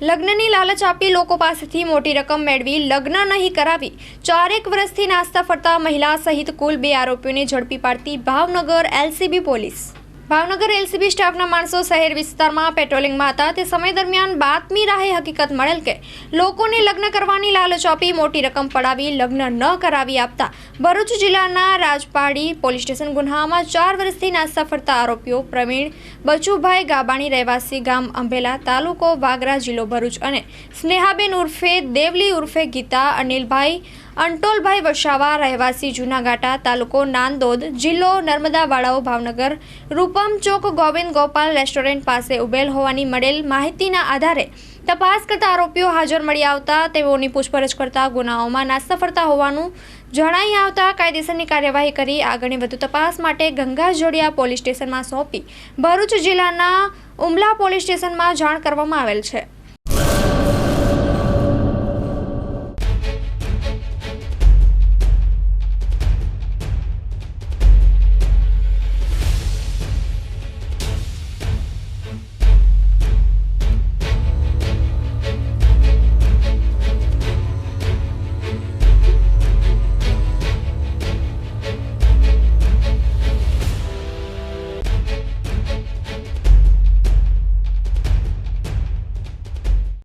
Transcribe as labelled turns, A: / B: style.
A: લગ્નની લાલચ આપી લોકો પાસેથી મોટી રકમ મેળવી લગ્ન નહીં કરાવી 4 વર્ષથી નાસ્તા ફરતા મહિલા સહિત કુલ 2 આરોપીઓને ઝડપી પાડતી Bhavnagar LCB police. Bhavnagar LCB સ્ટાફના માણસો શહેર વિસ્તારમાં પેટ્રોલિંગમાં હતા તે સમય દરમિયાન બાતમી રાહે હકીકત મળેલ કે લોકોને લગ્ન કરવાની લાલચ આપી મોટી રકમ પડાવી લગ્ન ન કરાવી આપતા ભરૂચ જિલ્લાના રાજપાડી પોલીસ સ્ટેશન ગુન્હામાં 4 વર્ષથી નાસ્તા ફરતા આરોપીઓ પ્રવીણ બચુભાઈ ગાબાણી રહેવાસી ગામ અંભેલા તાલુકો વાગરા જિલ્લો ભરૂચ અને સ્નેહાબેન ઉર્ફે દેવલી ઉર્ફે ગીતા અનિલભાઈ અંટોલભાઈ વસાવા રહેવાસી જૂનાગાટા તાલુકો નાંદોદ જિલ્લો નર્મદાવાડાઓ ભાવનગર રૂપમ ચોક ગોવિંદ ગોપાલ રેસ્ટોરન્ટ પાસે ઉભેલ હોવાની મળેલ માહિતીના આધારે તપાસ કરતા આરોપીઓ હાજર મળી આવતા તેઓની પૂછપરછ કરતા ગુનાઓમાં નાસ્તા ફરતા હોવાનું જણાઈ આવતા કાયદેસરની કાર્યવાહી કરી આગળની વધુ તપાસ માટે ગંગાજોડિયા પોલીસ સ્ટેશનમાં સોંપી ભરૂચ જિલ્લાના ઉમલા પોલીસ સ્ટેશનમાં જાણ કરવામાં આવેલ છે।